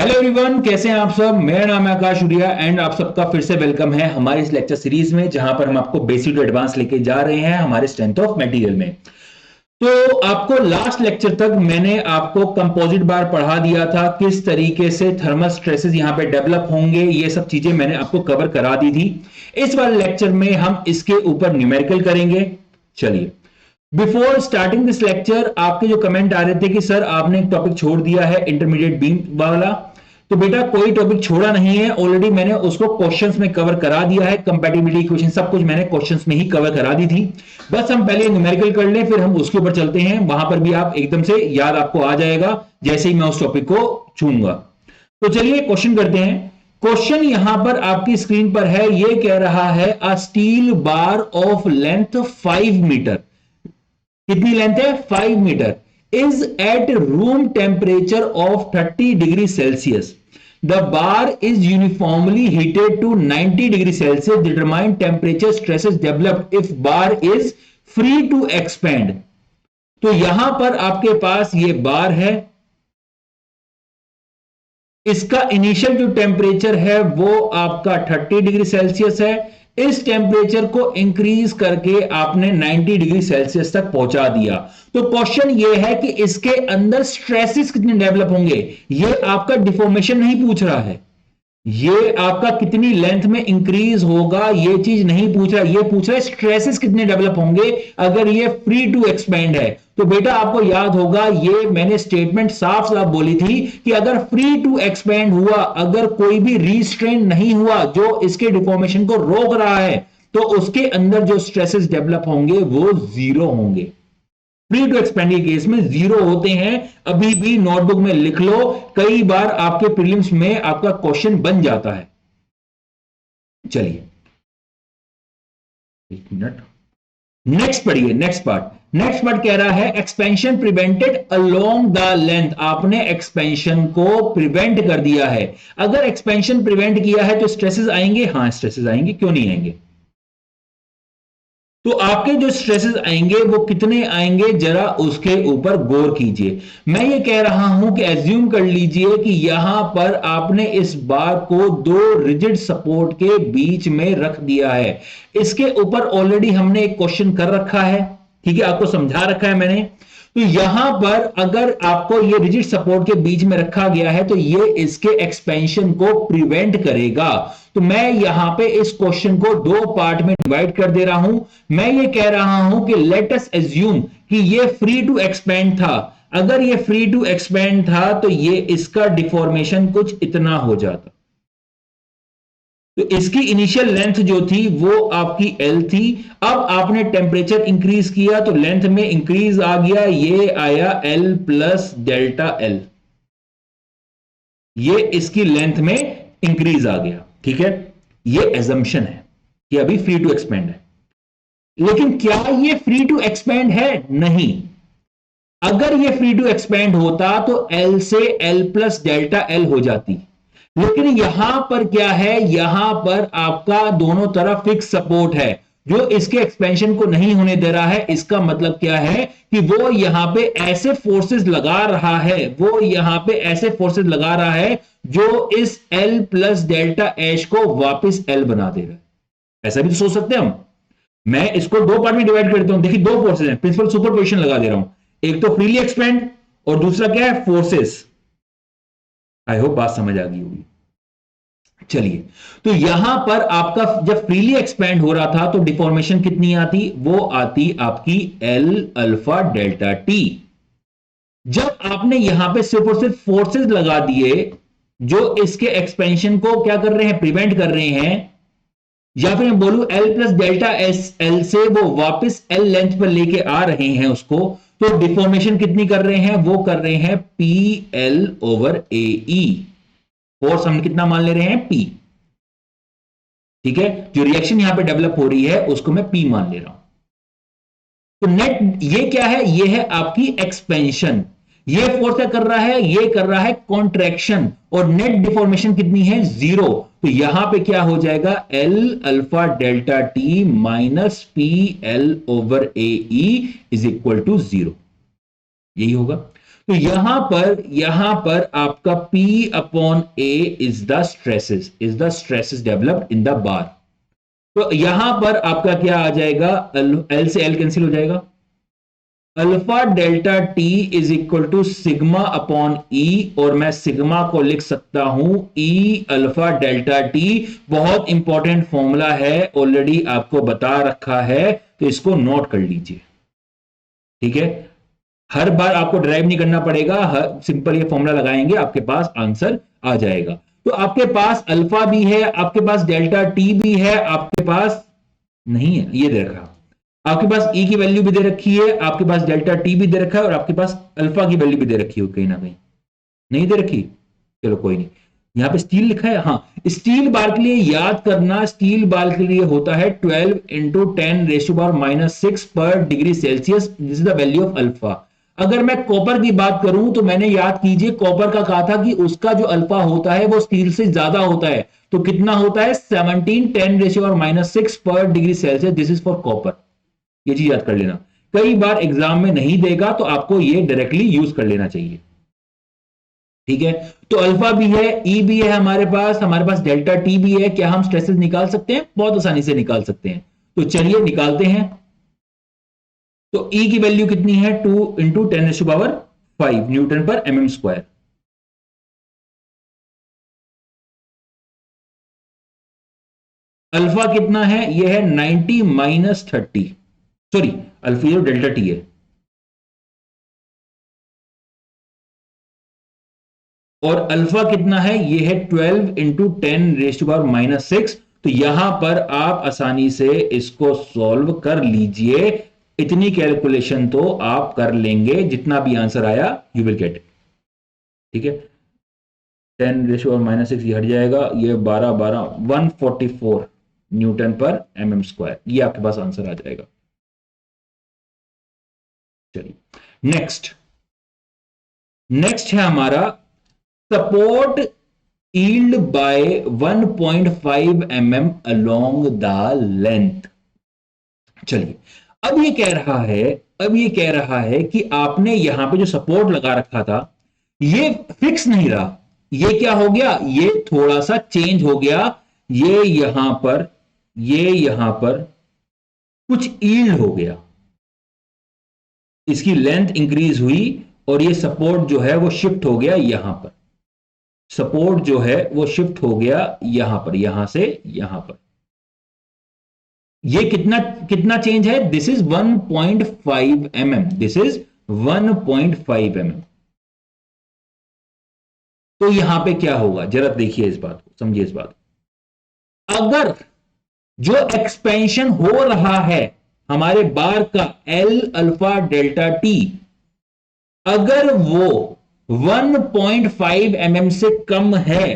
Hello everyone, कैसे हैं आप सब। मेरा नाम है आकाश उड़िया एंड आप सबका फिर से वेलकम है हमारे इस लेक्चर सीरीज में, जहां पर हम आपको बेसिक टू एडवांस लेके जा रहे हैं हमारे स्ट्रेंथ ऑफ मटेरियल में। तो आपको लास्ट लेक्चर तक मैंने आपको कंपोजिट बार पढ़ा दिया था, किस तरीके से थर्मल स्ट्रेसेस यहां पे डेवलप होंगे, ये सब चीजें मैंने आपको कवर करा दी थी। इस वाले लेक्चर में हम इसके ऊपर न्यूमेरिकल करेंगे। चलिए, बिफोर स्टार्टिंग दिस लेक्चर आपके जो कमेंट आ रहे थे कि सर आपने एक टॉपिक छोड़ दिया है इंटरमीडिएट बीम वाला, तो बेटा कोई टॉपिक छोड़ा नहीं है, ऑलरेडी मैंने उसको क्वेश्चंस में कवर करा दिया है। कंपैटिबिलिटी इक्वेशन सब कुछ मैंने क्वेश्चंस में ही कवर करा दी थी। बस हम पहले न्यूमेरिकल कर लें, फिर हम उसके ऊपर चलते हैं। वहां पर भी आप एकदम से याद आपको आ जाएगा जैसे ही मैं उस टॉपिक को छूंगा। तो चलिए क्वेश्चन करते हैं। क्वेश्चन यहां पर आपकी स्क्रीन पर है, ये कह रहा है a steel bar of length 5 metre, कितनी लेंथ है 5 metre, is at room temperature of 30 degree Celsius. The bar is uniformly heated to 90 degree Celsius. Determine temperature stresses developed if bar is free to expand. तो यहां पर आपके पास ये बार है, इसका initial जो टेम्परेचर है वो आपका 30 डिग्री सेल्सियस है। इस टेम्परेचर को इंक्रीज करके आपने 90 डिग्री सेल्सियस तक पहुंचा दिया। तो क्वेश्चन ये है कि इसके अंदर स्ट्रेसेस कितने डेवलप होंगे। ये आपका डिफॉर्मेशन नहीं पूछ रहा है, ये आपका कितनी लेंथ में इंक्रीज होगा ये चीज नहीं पूछ रहा, ये पूछ रहा है स्ट्रेसेस कितने डेवलप होंगे अगर ये फ्री टू एक्सपेंड है। तो बेटा आपको याद होगा, ये मैंने स्टेटमेंट साफ साफ बोली थी कि अगर फ्री टू एक्सपेंड हुआ, अगर कोई भी रीस्ट्रेन नहीं हुआ जो इसके डिफॉर्मेशन को रोक रहा है, तो उसके अंदर जो स्ट्रेसेस डेवलप होंगे वो जीरो होंगे। फ्री टू एक्सपेंड के केस में जीरो होते हैं। अभी भी नोटबुक में लिख लो, कई बार आपके प्रीलिम्स में आपका क्वेश्चन बन जाता है। चलिए एक मिनट, नेक्स्ट पढ़िए। नेक्स्ट पार्ट कह रहा है expansion prevented along the length. आपने एक्सपेंशन को प्रिवेंट कर दिया है। अगर एक्सपेंशन प्रिवेंट किया है तो स्ट्रेसेस आएंगे, हां स्ट्रेसेस आएंगे, क्यों नहीं आएंगे। तो आपके जो स्ट्रेसेस आएंगे वो कितने आएंगे, जरा उसके ऊपर गौर कीजिए। मैं ये कह रहा हूं कि एज्यूम कर लीजिए कि यहां पर आपने इस बार को दो रिजिड सपोर्ट के बीच में रख दिया है। इसके ऊपर ऑलरेडी हमने एक क्वेश्चन कर रखा है, ठीक है, आपको समझा रखा है मैंने। तो यहां पर अगर आपको ये रिजिड सपोर्ट के बीच में रखा गया है तो ये इसके एक्सपेंशन को प्रिवेंट करेगा। तो मैं यहां पे इस क्वेश्चन को दो पार्ट में डिवाइड कर दे रहा हूं। मैं ये कह रहा हूं कि लेट अस एज्यूम कि ये फ्री टू एक्सपेंड था। अगर ये फ्री टू एक्सपेंड था तो ये इसका डिफॉर्मेशन कुछ इतना हो जाता। तो इसकी इनिशियल लेंथ जो थी वो आपकी L थी। अब आपने टेम्परेचर इंक्रीज किया तो लेंथ में इंक्रीज आ गया, ये आया L प्लस डेल्टा L, ये इसकी लेंथ में इंक्रीज आ गया। ठीक है, ये एजम्पशन है कि अभी फ्री टू एक्सपेंड है। लेकिन क्या ये फ्री टू एक्सपेंड है? नहीं। अगर ये फ्री टू एक्सपेंड होता तो L से L प्लस डेल्टा L हो जाती। लेकिन यहां पर क्या है, यहां पर आपका दोनों तरफ फिक्स सपोर्ट है जो इसके एक्सपेंशन को नहीं होने दे रहा है। इसका मतलब क्या है कि वो यहां पे ऐसे फोर्सेस लगा रहा है, वो यहां पे ऐसे फोर्सेस लगा रहा है जो इस L प्लस डेल्टा H को वापस L बना दे रहा है। ऐसा भी तो सोच सकते हैं हम। मैं इसको दो पार्ट में डिवाइड करता हूं। देखिए दो फोर्सेस हैं, प्रिंसिपल सुपरपोजिशन लगा दे रहा हूं। एक तो फ्रीली एक्सपेंड और दूसरा क्या है, फोर्सेस। आई होप बात समझ आ गई होगी। चलिए, तो यहां पर आपका जब फ्रीली एक्सपेंड हो रहा था तो डिफॉर्मेशन कितनी आती, वो आती आपकी L अल्फा डेल्टा T। जब आपने यहां पे सिर्फ और सिर्फ फोर्सेस लगा दिए जो इसके एक्सपेंशन को क्या कर रहे हैं, प्रिवेंट कर रहे हैं, या फिर मैं बोलूं L plus delta S L से वो वापस L लेंथ पर लेके आ रहे हैं उसको, तो डिफॉर्मेशन कितनी कर रहे हैं, वो कर रहे हैं PL ओवर AE। फोर्स हम कितना मान ले रहे हैं, P। ठीक है, जो रिएक्शन यहां पे डेवलप हो रही है उसको मैं P मान ले रहा हूं। तो नेट ये क्या है, ये है आपकी एक्सपेंशन। ये फोर्स क्या कर रहा है, ये कर रहा है कॉन्ट्रैक्शन, और नेट डिफॉर्मेशन कितनी है, जीरो। तो यहां पे क्या हो जाएगा, L alpha delta T minus PL over AE is equal to zero. यही होगा। तो यहां पर आपका P upon A is the stresses developed in the bar. तो यहां पर आपका क्या आ जाएगा, एल से एल कैंसिल हो जाएगा, alpha delta T is equal to sigma upon E, और मैं सिग्मा को लिख सकता हूं ई अल्फा डेल्टा टी। बहुत इंपॉर्टेंट फॉर्मूला है, ऑलरेडी आपको बता रखा है, तो इसको नोट कर लीजिए। ठीक है, हर बार आपको ड्राइव नहीं करना पड़ेगा, सिंपल ये फॉर्मूला लगाएंगे, आपके पास आंसर आ जाएगा। तो आपके पास अल्फा भी है, आपके पास डेल्टा टी भी है, आपके पास नहीं है, ये दे रखा, आपके पास ई की वैल्यू भी दे रखी है, आपके पास डेल्टा टी भी दे रखा है, और आपके पास अल्फा की वैल्यू भी दे रखी हो, कहीं ना कहीं नहीं दे रखी, चलो कोई नहीं। यहां पे स्टील लिखा है, हाँ, स्टील बार के लिए याद करना, स्टील बार के लिए होता है 12 इंटू 10⁻⁻6 पर degree Celsius, this is the value of alpha. अगर मैं कॉपर की बात करूं तो मैंने याद कीजिए कॉपर का कहा था कि उसका जो अल्फा होता है वो स्टील से ज्यादा होता है, तो कितना होता है 17 10⁻⁻6 पर degree Celsius, this is for copper. ये चीज याद कर लेना, कई बार एग्जाम में नहीं देगा तो आपको ये डायरेक्टली यूज कर लेना चाहिए। ठीक है, तो अल्फा भी है, ई भी है, हमारे पास डेल्टा टी भी है। क्या हम स्ट्रेसेस निकाल सकते हैं? बहुत आसानी से निकाल सकते हैं, तो चलिए निकालते हैं। तो ई की वैल्यू कितनी है, 2 इंटू 10⁻5 न्यूटन पर mm स्क्वायर। अल्फा कितना है, यह है 90 - 30, सॉरी अल्फा डेल्टा टी है, और अल्फा कितना है, यह है 12 इंटू 10⁻⁻6। तो यहां पर आप आसानी से इसको सॉल्व कर लीजिए, इतनी कैलकुलेशन तो आप कर लेंगे, जितना भी आंसर आया यू विल गेट। ठीक है, 10⁻⁻6 ये हट जाएगा, ये 144 न्यूटन पर mm स्क्वायर, ये आपके पास आंसर आ जाएगा। चलिए नेक्स्ट है हमारा support yield by 1.5 mm along the length. चलिए, अब ये कह रहा है कि आपने यहां पे जो सपोर्ट लगा रखा था ये फिक्स नहीं रहा, ये क्या हो गया, ये थोड़ा सा चेंज हो गया, ये यहां पर कुछ यील्ड हो गया, इसकी लेंथ इंक्रीज हुई, और ये सपोर्ट जो है वो शिफ्ट हो गया यहां पर, सपोर्ट जो है वो शिफ्ट हो गया यहां पर, यहां से यहां पर। ये कितना कितना चेंज है, this is 1.5 mm, this is 1.5 mm। तो यहां पे क्या होगा, जरा देखिए इस बात को, समझिए इस बात को। अगर जो एक्सपेंशन हो रहा है हमारे बार का एल अल्फा डेल्टा टी, अगर वो 1.5 mm से कम है,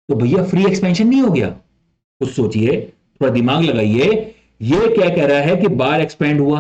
तो भैया फ्री एक्सपेंशन नहीं हो गया। कुछ सोचिए, थोड़ा दिमाग लगाइए, ये क्या कह रहा है कि बार एक्सपेंड हुआ,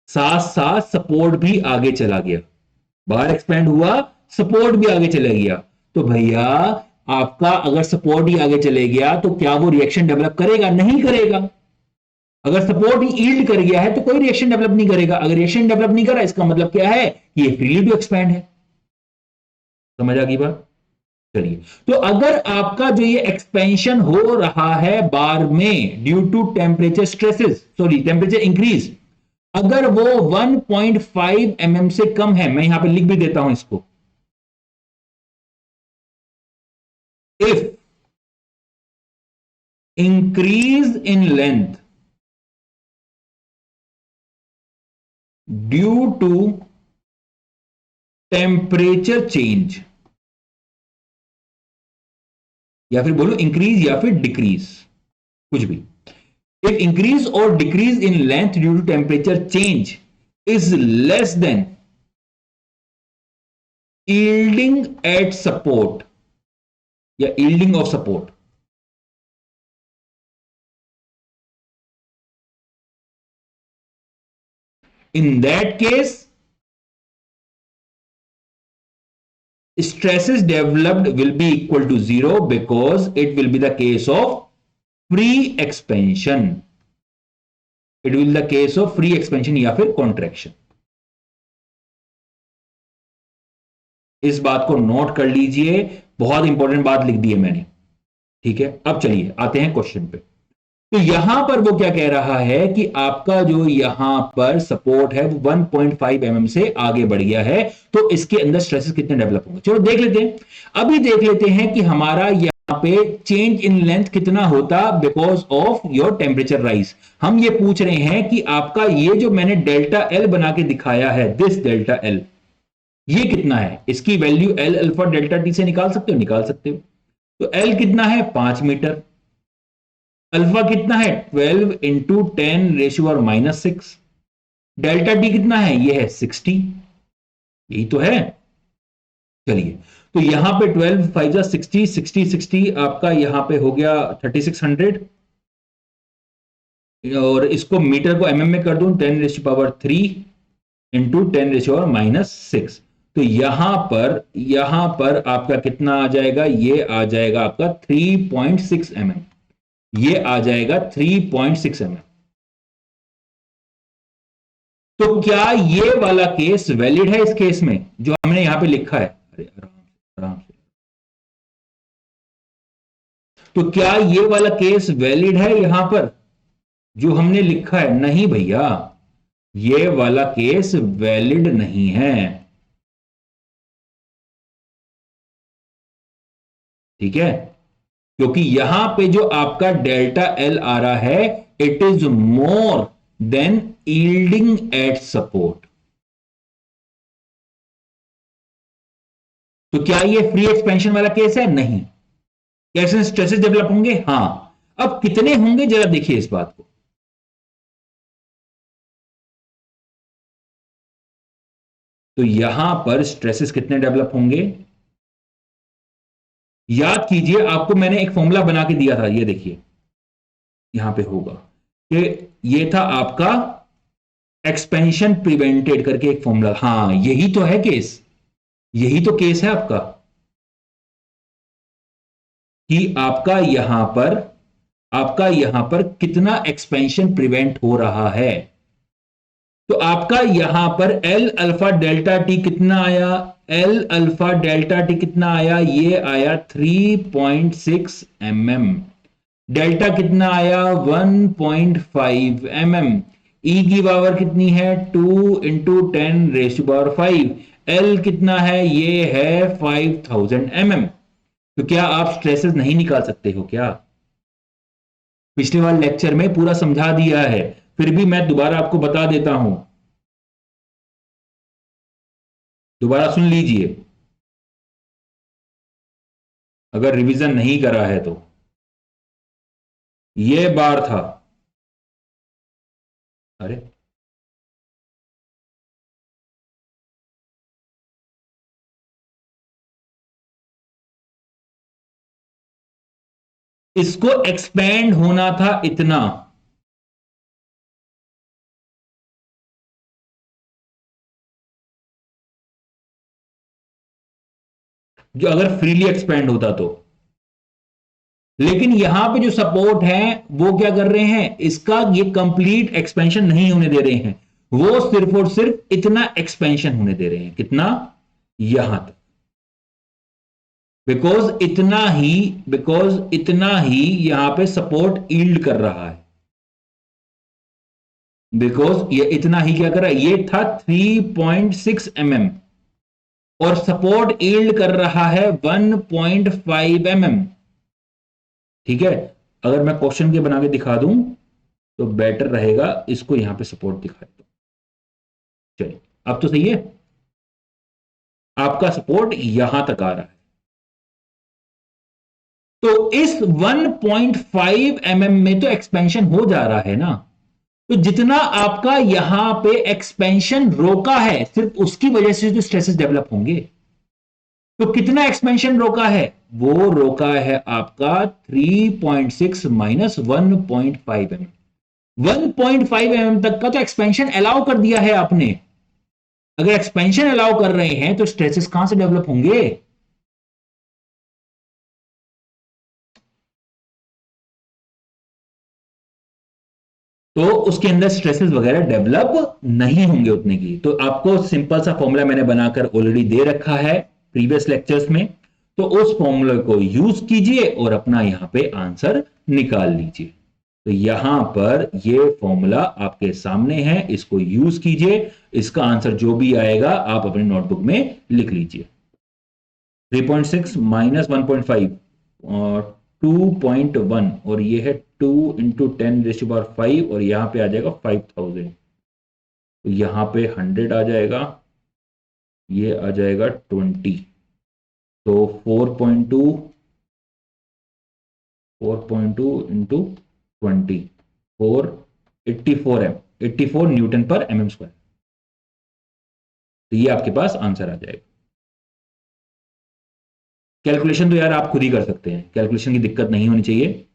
साथ साथ सपोर्ट भी आगे चला गया, बार एक्सपेंड हुआ, सपोर्ट भी आगे चला गया। तो भैया आपका अगर सपोर्ट ही आगे चले गया तो क्या वो रिएक्शन डेवलप करेगा? नहीं करेगा। अगर सपोर्ट ही यील्ड कर गया है तो कोई रिएक्शन डेवलप नहीं करेगा। अगर रिएक्शन डेवलप नहीं कर रहा, इसका मतलब क्या है, ये फ्रीली भी एक्सपैंड है। समझ आ गई बात? चलिए, तो अगर आपका जो ये एक्सपेंशन हो रहा है बार में due to temperature stresses, sorry temperature increase, अगर वो 1.5 mm से कम है, मैं यहां पे लिख भी देता हूं इसको, if increase in length due to temperature change, या फिर बोलो इंक्रीज या फिर डिक्रीज, कुछ भी, if increase or decrease in length due to temperature change is less than yielding at support या yielding of support, in that case stresses developed will be equal to 0 because it will be the case of free expansion, it will be the case of free expansion या फिर contraction। इस बात को note कर लीजिए, बहुत important बात लिख दी है मैंने। ठीक है, अब चलिए आते हैं क्वेश्चन पे। तो यहां पर वो क्या कह रहा है कि आपका जो यहां पर सपोर्ट है वो 1.5 mm से आगे बढ़ गया है, तो इसके अंदर स्ट्रेसेस कितने डेवलप होंगे। चलो देख लेते हैं। अभी देख लेते हैं कि हमारा यहां पे चेंज इन लेंथ कितना होता because of your temperature rise. हम ये पूछ रहे हैं कि आपका ये जो मैंने डेल्टा एल बना के दिखाया है, दिस डेल्टा एल, ये कितना है। इसकी value L alpha delta T से निकाल सकते हो, निकाल सकते हो। तो एल कितना है 5 मीटर, अल्फा कितना है 12 इंटू 10⁻⁻⁶, डेल्टा टी कितना है, ये है 60, यही तो है। चलिए, तो यहां पे 12 5 60, 60 60 आपका यहां पे हो गया 3600, और इसको मीटर को एमएम में कर दूं 10⁻³ इंटू 10⁻⁻⁶। तो यहां पर आपका कितना आ जाएगा, ये आ जाएगा आपका 3.6 mm, ये आ जाएगा 3.6 mm। तो क्या ये वाला केस वैलिड है इस केस में जो हमने यहां पे लिखा है। अरे आराम से। तो क्या ये वाला केस वैलिड है यहां पर जो हमने लिखा है। नहीं भैया, ये वाला केस वैलिड नहीं है। ठीक है, क्योंकि यहां पे जो आपका डेल्टा एल आ रहा है, it is more than yielding eight support. तो क्या ये फ्री एक्सपेंशन वाला केस है। नहीं। कैसे स्ट्रेसेस डेवलप होंगे, हां। अब कितने होंगे जरा देखिए इस बात को। तो यहां पर स्ट्रेसेस कितने डेवलप होंगे, याद कीजिए, आपको मैंने एक फॉर्मूला बना के दिया था, ये देखिए यहां पे होगा कि ये था आपका एक्सपेंशन प्रिवेंटेड करके एक फॉर्मूला। हाँ, यही तो है केस, यही तो केस है आपका कि आपका यहां पर कितना एक्सपेंशन प्रिवेंट हो रहा है। तो आपका यहां पर एल अल्फा डेल्टा टी कितना आया, एल अल्फा डेल्टा टी कितना आया, ये आया 3.6 mm। डेल्टा कितना आया 1.5 mm। ई की पावर कितनी है 2 इंटू 10⁵। एल कितना है, ये है 5000 mm। तो क्या आप स्ट्रेसेस नहीं निकाल सकते हो क्या। पिछले वाले लेक्चर में पूरा समझा दिया है, फिर भी मैं दोबारा आपको बता देता हूं, दोबारा सुन लीजिए अगर रिवीजन नहीं करा है तो। ये बार था, अरे इसको एक्सपेंड होना था इतना, जो अगर फ्रीली एक्सपेंड होता तो। लेकिन यहां पे जो सपोर्ट है वो क्या कर रहे हैं, इसका ये कंप्लीट एक्सपेंशन नहीं होने दे रहे हैं, वो सिर्फ और सिर्फ इतना एक्सपेंशन होने दे रहे हैं। कितना, यहां तक। बिकॉज इतना ही यहां पे सपोर्ट ईल्ड कर रहा है। बिकॉज ये इतना ही क्या कर रहा है, ये था 3.6 mm और सपोर्ट ईल्ड कर रहा है 1.5 mm। ठीक है, अगर मैं क्वेश्चन के बना के दिखा दूं तो बेटर रहेगा, इसको यहां पे सपोर्ट दिखा दो। चलिए, अब तो सही है, आपका सपोर्ट यहां तक आ रहा है। तो इस 1.5 mm में तो एक्सपेंशन हो जा रहा है ना। तो जितना आपका यहां पे एक्सपेंशन रोका है, सिर्फ उसकी वजह से जो स्ट्रेसेस डेवलप होंगे। तो कितना एक्सपेंशन रोका है, वो रोका है आपका 3.6 माइनस 1.5 mm। 1.5 mm तक का तो एक्सपेंशन अलाउ कर दिया है आपने। अगर एक्सपेंशन अलाउ कर रहे हैं तो स्ट्रेसेस कहां से डेवलप होंगे। तो उसके अंदर स्ट्रेसेस वगैरह डेवलप नहीं होंगे उतने की। तो आपको सिंपल सा फॉर्मूला मैंने बनाकर ऑलरेडी दे रखा है, प्रीवियस लेक्चर्स में, तो उस फॉर्मूला को यूज कीजिए और अपना यहां पे आंसर निकाल लीजिए। तो यहां पर ये फॉर्मूला आपके सामने है, इसको यूज कीजिए, इसका आंसर जो भी आएगा आप अपने नोटबुक में लिख लीजिए। 3.6 माइनस 1.5 और 2.1 और ये है 2 इंटू 10⁵ और यहां पे आ जाएगा 5000, तो यहां पे 100 आ जाएगा, ये आ जाएगा 20, तो 4.2 इंटू 20 84 न्यूटन पर mm स्क्वायर। तो ये आपके पास आंसर आ जाएगा। कैलकुलेशन तो यार आप खुद ही कर सकते हैं, कैलकुलेशन की दिक्कत नहीं होनी चाहिए।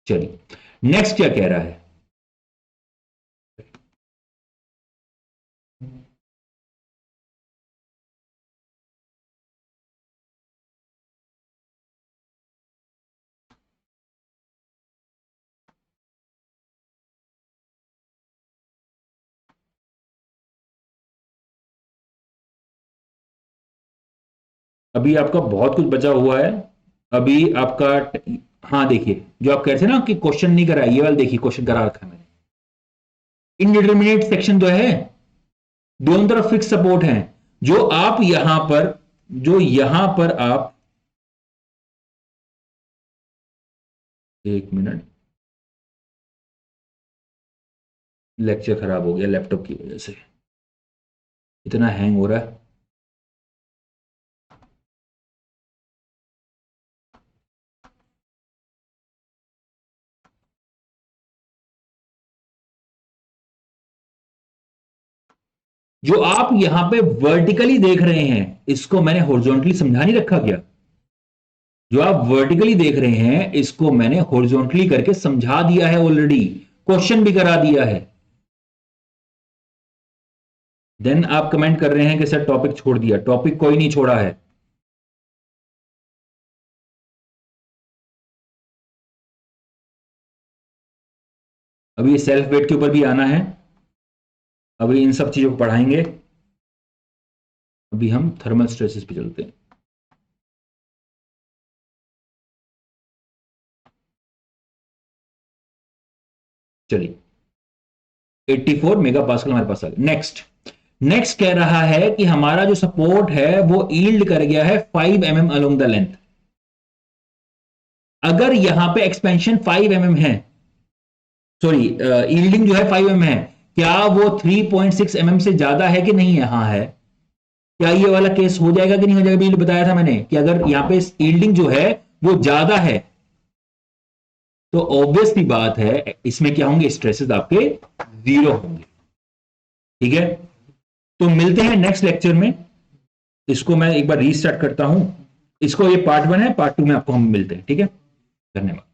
चलिए नेक्स्ट क्या कह रहा है, अभी आपका बहुत कुछ बचा हुआ है। अभी आपका हाँ देखिए, जो आप कह रहे थे ना कि क्वेश्चन नहीं करा, ये वाला देखिए क्वेश्चन करा रखा है मैंने। इनडिटर्मिनेट सेक्शन तो है, दोनों तरफ फिक्स सपोर्ट है, जो आप यहां पर, जो यहां पर आप, एक मिनट, लेक्चर खराब हो गया लैपटॉप की वजह से, इतना हैंग हो रहा है। जो आप यहां पे वर्टिकली देख रहे हैं, इसको मैंने हॉरिजॉन्टली समझा नहीं रखा क्या? जो आप वर्टिकली देख रहे हैं, इसको मैंने हॉरिजॉन्टली करके समझा दिया है ऑलरेडी, क्वेश्चन भी करा दिया है। देन आप कमेंट कर रहे हैं कि सर टॉपिक छोड़ दिया, टॉपिक कोई नहीं छोड़ा है। अभी सेल्फ वेट के ऊपर भी आना है, अभी इन सब चीजों को पढ़ाएंगे। अभी हम थर्मल स्ट्रेसेस पे चलते हैं। चलिए 84 मेगा पास्कल हमारे पास आ गया। नेक्स्ट कह रहा है कि हमारा जो सपोर्ट है वो ईल्ड कर गया है 5 mm अलोंग द लेंथ। अगर यहां पे एक्सपेंशन 5 mm है, सॉरी ईल्डिंग जो है 5 mm है, क्या वो 3.6 mm से ज्यादा है कि नहीं? यहां है, क्या ये वाला केस हो जाएगा कि नहीं हो जाएगा? बताया था मैंने कि अगर यहां पे ईल्डिंग जो है वो ज्यादा है, तो ऑब्वियसली बात है इसमें क्या होंगे, स्ट्रेसेस आपके 0 होंगे। ठीक है, तो मिलते हैं नेक्स्ट लेक्चर में। इसको मैं एक बार रीस्टार्ट करता हूं, इसको, ये पार्ट 1 है, पार्ट 2 में आपको हम मिलते हैं। ठीक है, धन्यवाद।